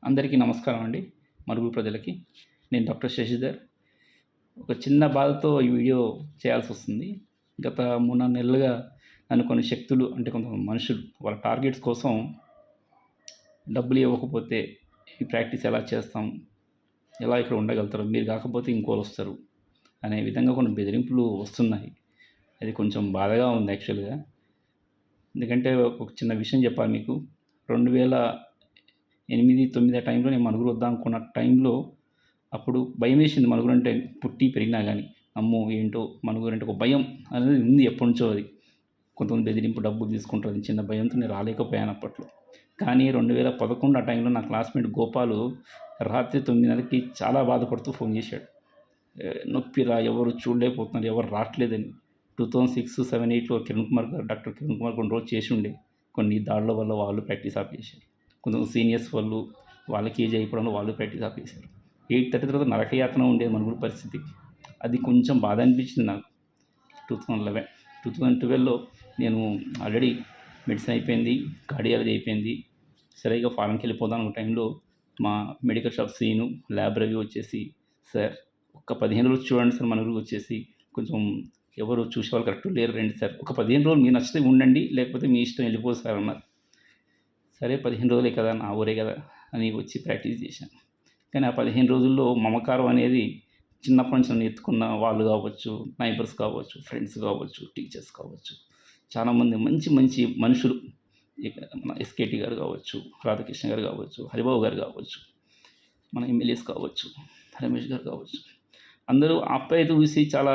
అందరికీ నమస్కారం అండి. మరుగు ప్రజలకి. నేను డాక్టర్ శశిధర్. ఒక చిన్న బాధతో ఈ వీడియో చేయాల్సొస్తుంది. గత 3, 4 నెలలుగా నన్ను కొన్ని శక్తులు అంటే కొంతమంది మనుషులు వాళ్ళ టార్గెట్స్ కోసం డబ్బులు ఇవ్వకపోతే ఈ ప్రాక్టీస్ ఎలా చేస్తాం? ఎలా ఇక్కడ ఉండగలుగుతారు? మీరు కాకపోతే ఇంకోళ్ళొస్తారు అనే విధంగా కొన్ని బెదిరింపులు వస్తున్నాయి. అది కొంచెం బాధగా ఉంది యాక్చువల్‌గా. ఎందుకంటే ఒక చిన్న విషయం చెప్పాలి మీకు. 2008, 9 ఆ టైంలో నేను మనుగురు వద్దాం అనుకున్న టైంలో అప్పుడు భయమేసింది మనుగురంటే పుట్టి పెరిగినా గానీ. అమ్మో! ఏంటో మనుగురంటే ఒక భయం అనేది ఉంది ఎప్పటినుంచో అది. కొంతమంది బెదిరింపు డబ్బులు తీసుకుంటారని చిన్న భయంతో నేను రాలేకపోయాను అప్పట్లో. కానీ 2011 ఆ టైంలో నా క్లాస్‌మేట్ గోపాలు రాత్రి 9:30కి చాలా బాధపడుతూ ఫోన్ చేశాడు. నొప్పిరా ఎవరు చూడలేకపోతున్నారు, ఎవరు రావట్లేదని. 2006, 7, 8లో డాక్టర్ కిరణ్ కుమార్ కొన్ని రోజులు చేసి ఉండే. కొన్ని దాడుల వల్ల వాళ్ళు ప్రాక్టీస్ ఆపేశారు. కొంతమంది సీనియర్స్ వాళ్ళు వాళ్ళకి ఏజ్ అయిపోవడంలో వాళ్ళు ప్రాక్టీస్ ఆపేశారు. 8:30 తర్వాత నరకయాతన ఉండేది మన ఊరి పరిస్థితి. అది కొంచెం బాధ అనిపించింది నాకు. 2011, 2012లో నేను ఆల్రెడీ మెడిసిన్ అయిపోయింది, కార్డియాలజీ అయిపోయింది. సరే ఇక ఫారెన్‌కి వెళ్ళిపోదాం అన్న టైంలో మా medical shop Seenu lab review వచ్చేసి, సార్ ఒక్క 15 రోజులు చూడండి సార్ మన ఊరికి వచ్చేసి, కొంచెం ఎవరు చూసేవాళ్ళు కరెక్ట్ లేరు రండి సార్. ఒక 15 రోజులు మీరు నచ్చితే ఉండండి, లేకపోతే మీ ఇష్టం వెళ్ళిపోదు సార్ అన్నారు. సరే 15 రోజులే కదా, నా ఊరే కదా అని వచ్చి ప్రాక్టీస్ చేశాను. కానీ ఆ 15 రోజుల్లో మమకారం అనేది చిన్నప్పటి నుంచి నన్ను ఎత్తుకున్న వాళ్ళు కావచ్చు, నైబర్స్ కావచ్చు, ఫ్రెండ్స్ కావచ్చు, టీచర్స్ కావచ్చు, చాలామంది మంచి మంచి మనుషులు మన ఎస్కేటి గారు కావచ్చు, రాధాకృష్ణ గారు కావచ్చు, హరిబాబు గారు కావచ్చు, మన ఎమ్మెల్యేస్ కావచ్చు, రమేష్ గారు కావచ్చు, అందరూ ఆప్యాయత చూసి చాలా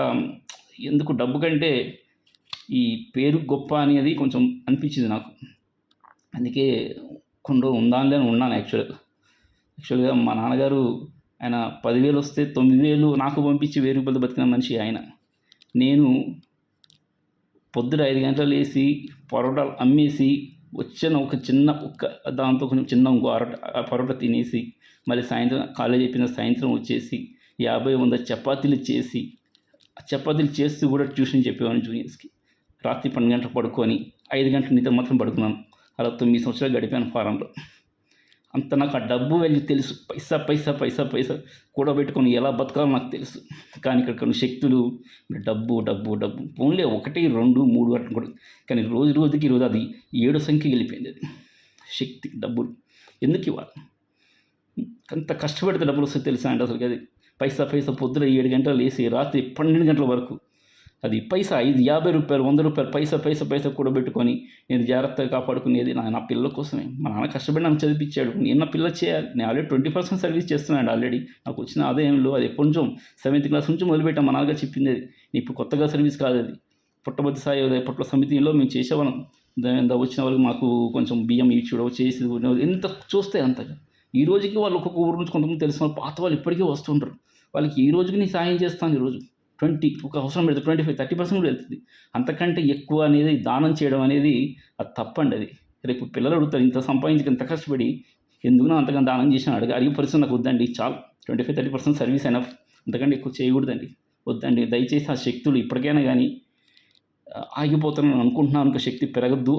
ఎందుకు డబ్బు కంటే ఈ పేరు గొప్ప అనేది కొంచెం అనిపించింది నాకు. అందుకే కొన్ని రోజులు ఉందాంలే అని ఉన్నాను యాక్చువల్‌గా మా నాన్నగారు ఆయన 10,000 వస్తే 9,000 నాకు పంపించి 1,000 రూపాయలతో బతికిన మనిషి ఆయన. నేను పొద్దున 5 గంటలకు లేసి పరోటాలు అమ్మేసి వచ్చిన ఒక చిన్న దాంతో కొంచెం చిన్న ఇంకో పరోటా తినేసి మళ్ళీ సాయంత్రం కాలేజ్ అయిపోయిన సాయంత్రం వచ్చేసి 50, 100 చపాతీలు చేసి చపాతీలు చేస్తూ కూడా ట్యూషన్ చెప్పేవాడిని జూనియర్స్‌కి. రాత్రి 12 గంటలకు పడుకొని 5 గంటలు నిద్ర మాత్రం పడుకున్నాను. అలా 9 సంవత్సరాలు గడిపాను ఫారెన్‌లో. అంత నాకు ఆ డబ్బు వాల్యూ తెలుసు. పైసా కూడబెట్టుకొని ఎలా బతకాలో నాకు తెలుసు. కానీ ఇక్కడ కొన్ని శక్తులు డబ్బు పోన్లే 1, 2, 3 అట్లా కూడా. కానీ రోజుకి ఈరోజు అది 7 సంఖ్యకి వెళ్ళిపోయింది అది. శక్తి డబ్బులు ఎందుకు ఇవ్వాలి? అంత కష్టపడితే డబ్బులు వస్తాయి తెలుసా అండి అసలుకి అది. పైసా పొద్దున 7 గంటలు లేసి రాత్రి 12 గంటల వరకు అది పైసా 50 రూపాయలు, 100 రూపాయలు పైసా కూడబెట్టుకొని నేను జాగ్రత్తగా కాపాడుకునేది నా పిల్లల కోసమే. మా నాన్న కష్టపడి నన్ను చదివించాడు. నేను నా పిల్లలు చేయాలి. నేను ఆల్రెడీ 20% సర్వీస్ చేస్తున్నాను ఆల్రెడీ. నాకు వచ్చిన ఆదాయంలో అది కొంచెం 7th క్లాస్ నుంచి మొదలుపెట్టాం. మా నాన్నగారు చెప్పింది అది. ఇప్పుడు కొత్తగా సర్వీస్ కాదు అది. పుట్టబర్తి సాయి పట్ల సమితిలో మేము చేసేవాళ్ళం. వచ్చిన వాళ్ళకి మాకు కొంచెం బియ్యం ఇచ్చుడో చేసి ఎంత చూస్తే అంతగా. ఈ రోజుకి వాళ్ళు ఒక్కొక్క ఊరు నుంచి కొంతమంది తెలిసిన వాళ్ళు పాత వాళ్ళు ఇప్పటికీ వస్తుంటారు. వాళ్ళకి ఈ రోజుకి నేను సాయం చేస్తాను ఈరోజు. ఒక అవసరం పెడితే 25, 30% కూడా వెళ్తుంది. అంతకంటే ఎక్కువ అనేది దానం చేయడం అనేది అది తప్పండి అది. రేపు పిల్లలు అడుగుతారు ఇంత సంపాదించి ఇంత కష్టపడి ఎందుకు నా అంతగా దానం చేసినా అడిగే పరిస్థితి నాకు వద్దండి. చాలు 25, 30% సర్వీస్ ఎనఫ్. అంతకంటే ఎక్కువ చేయకూడదండి. వద్దండి. దయచేసి ఆ శక్తులు ఇప్పటికైనా కానీ ఆగిపోతానని అనుకుంటున్నాను. ఇంకా శక్తి పెరగద్దు.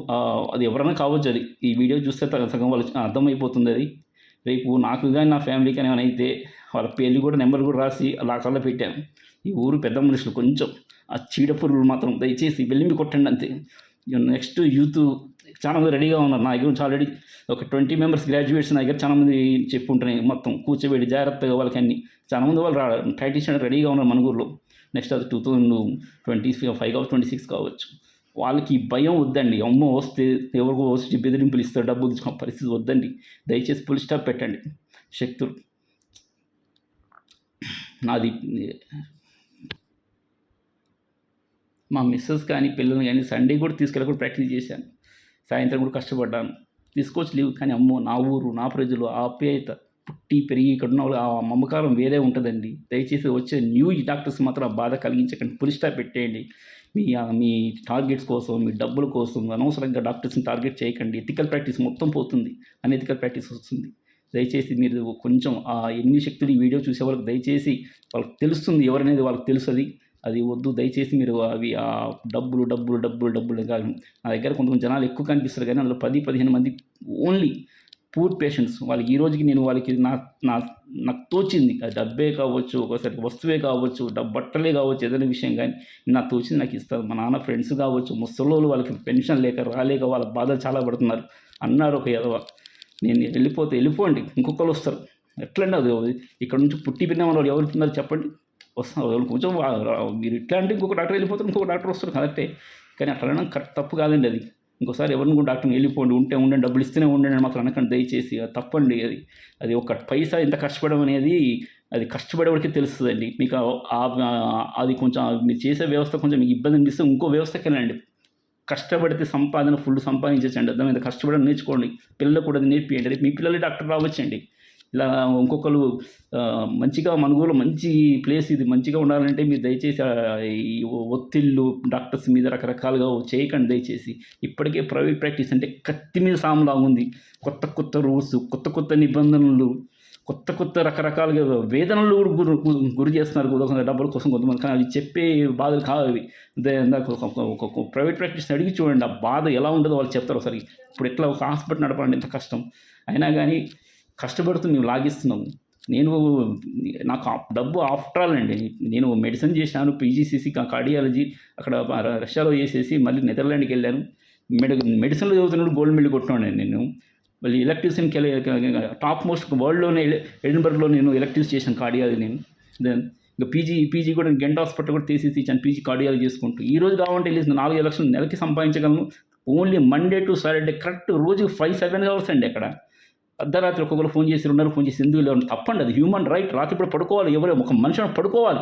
అది ఎవరైనా కావచ్చు అది. ఈ వీడియో చూస్తే సగం వాళ్ళకి అర్థమైపోతుంది అది. రేపు నాకు కానీ నా ఫ్యామిలీకి కానీ ఏమైనా అయితే వాళ్ళ పేర్లు కూడా నెంబర్ కూడా రాసి లాకర్లో పెట్టాను. ఈ ఊరు పెద్ద మనుషులు కొంచెం ఆ చీడ పురుగులు మాత్రం దయచేసి బెల్లింbi కొట్టండి అంతే. నెక్స్ట్ యూత్ చాలామంది రెడీగా ఉన్నారు. నా దగ్గర నుంచి ఆల్రెడీ ఒక 20 మెంబర్స్ గ్రాడ్యుయేట్స్ నా దగ్గర చాలామంది చెప్పి ఉంటున్నాయి. మొత్తం కూర్చోబెట్టి జాగ్రత్తగా వాళ్ళకి అన్ని చాలామంది వాళ్ళు ప్రాక్టీస్ చేయడానికి రెడీగా ఉన్నారు మన ఊరిలో. నెక్స్ట్ అది 2025 కావచ్చు, 26 కావచ్చు. వాళ్ళకి భయం వద్దండి. అమ్మో వస్తే ఎవరికో వచ్చి బెదిరింపులు ఇస్తారు, డబ్బులు తీసుకునే పరిస్థితి వద్దండి. దయచేసి ఫుల్ స్టాప్ పెట్టండి. శక్తులు నాది మా మిస్సెస్ కానీ పిల్లలు కానీ సండే కూడా తీసుకెళ్ళి కూడా ప్రాక్టీస్ చేశాను. సాయంత్రం కూడా కష్టపడ్డాను. తీసుకోవచ్చు లీవ్. కానీ అమ్మో నా ఊరు, నా ప్రజలు, ఆ ఆప్యాయత పుట్టి పెరిగి ఇక్కడ ఉన్న వాళ్ళు ఆ మమకారం వేరే ఉంటుందండి. దయచేసి వచ్చే న్యూ డాక్టర్స్ మాత్రం ఆ బాధ కలిగించకండి. ఫుల్ స్టాప్ పెట్టేయండి. మీ టార్గెట్స్ కోసం, మీ డబ్బుల కోసం అనవసరంగా డాక్టర్స్ని టార్గెట్ చేయకండి. ఎథికల్ ప్రాక్టీస్ మొత్తం పోతుంది. అనెథికల్ ప్రాక్టీస్ వస్తుంది. దయచేసి మీరు కొంచెం ఆ 8 శక్తులు ఈ వీడియో చూసే వాళ్ళకి దయచేసి వాళ్ళకి తెలుస్తుంది ఎవరనేది వాళ్ళకి తెలుస్తుంది. అది వద్దు. దయచేసి మీరు అవి డబ్బులు కాదు. నా దగ్గర కొంతమంది జనాలు ఎక్కువ కనిపిస్తారు కానీ అందులో 10, 15 మంది ఓన్లీ పూర్ పేషెంట్స్ వాళ్ళకి ఈ రోజుకి నేను వాళ్ళకి నా నా నాకు తోచింది అది డబ్బే కావచ్చు, ఒకసారి వస్తువే కావచ్చు, బట్టలే కావచ్చు, ఏదైనా విషయం కానీ నాకు తోచింది నాకు ఇస్తారు. మా నాన్న ఫ్రెండ్స్ కావచ్చు, ముసలోళ్ళు వాళ్ళకి పెన్షన్ లేక రాలేక వాళ్ళ బాధలు చాలా పడుతున్నారు. అన్నారు ఒక ఎదవ, నేను వెళ్ళిపోండి, ఇంకొకరు వస్తారు. ఎట్లండి అది ఇక్కడ నుంచి పుట్టి పెరిగిన వాళ్ళు ఎవరు ఉన్నారు చెప్పండి, వస్తారు వాళ్ళు కొంచెం మీరు ఇట్లా అంటే ఇంకొక డాక్టర్ వెళ్ళిపోతారు, ఇంకొక డాక్టర్ వస్తారు కరెక్టే, కానీ అట్లా అనడం తప్పు కాదండి అది. ఇంకోసారి ఎవరిని కూడా డాక్టర్ని వెళ్ళిపోండి, ఉండండి, డబ్బులు ఇస్తూనే ఉండండి మాత్రం అనకండి దయచేసి, అది తప్పండి. అది ఒక పైసా ఎంత కష్టపడడం అనేది అది కష్టపడేవాడికి తెలుస్తుందండి. మీకు అది కొంచెం మీరు చేసే వ్యవస్థ కొంచెం మీకు ఇబ్బంది అనిపిస్తే ఇంకో వ్యవస్థకి వెళ్ళండి. కష్టపడితే సంపాదన ఫుల్ సంపాదించండి, అర్థమైంది. కష్టపడడం నేర్చుకోండి, పిల్లలకు కూడా అది నేర్పియండి. రేపు మీ పిల్లలే డాక్టర్ రావచ్చండి. ఇలా ఇంకొకరు మంచిగా మనుగోలు మంచి ప్లేస్ ఇది, మంచిగా ఉండాలంటే మీరు దయచేసి ఈ ఒత్తిళ్ళు డాక్టర్స్ మీద రకరకాలుగా చేయకండి దయచేసి. ఇప్పటికే ప్రైవేట్ ప్రాక్టీస్ అంటే కత్తి మీద సాములా ఉంది. కొత్త రూల్స్, కొత్త నిబంధనలు, కొత్త రకరకాలుగా వేదనలు కూడా గురి చేస్తున్నారు డబ్బుల కోసం కొంతమంది. కానీ అవి చెప్పే బాధలు కావు అవి. ఒక ప్రైవేట్ ప్రాక్టీస్ అడిగి చూడండి, ఆ బాధ ఎలా ఉంటుందో వాళ్ళు చెప్తారు. ఒకసారి ఇప్పుడు ఎట్లా ఒక హాస్పిటల్ నడపాలంటే ఎంత కష్టం, అయినా కానీ కష్టపడుతూ మేము లాగిస్తున్నాము. నాకు డబ్బు ఆఫ్టర్ ఆల్ అండి. నేను మెడిసిన్ చేశాను, పీజీసీసీ కార్డియాలజీ అక్కడ రష్యాలో చేసేసి మళ్ళీ నెదర్లాండ్కి వెళ్ళాను. మెడిసిన్లో చదువుతున్నప్పుడు గోల్డ్ మెడల్ కొట్టినాను నేను. మళ్ళీ ఎలక్ట్రీషియన్కి టాప్ మోస్ట్ వరల్డ్లోనే ఎడిన్బర్గ్లో నేను ఎలక్ట్రీస్ చేశాను కార్డియాలజీ నేను. దెన్ ఇంకా పీజీ కూడా గెంట్ హాస్పిటల్ కూడా తీసేసి ఇచ్చాను పీజీ కార్డియాలజీ చేసుకుంటూ. ఈ రోజు కావాలంటే వెళ్ళేసి 4 లక్షలు నెలకి సంపాదించగలను. Only Monday to Saturday correct రోజుకి 5-7 అవర్స్ అండి. అక్కడ అర్ధరాత్రి ఒక్కొక్కరు ఫోన్ చేసి 2 ఫోన్ చేసి ఎందుకు లేవు తప్పండి, అది హ్యూమన్ రైట్. రాత్రి ఇప్పుడు పడుకోవాలి, ఎవరో ఒక మనిషి పడుకోవాలి.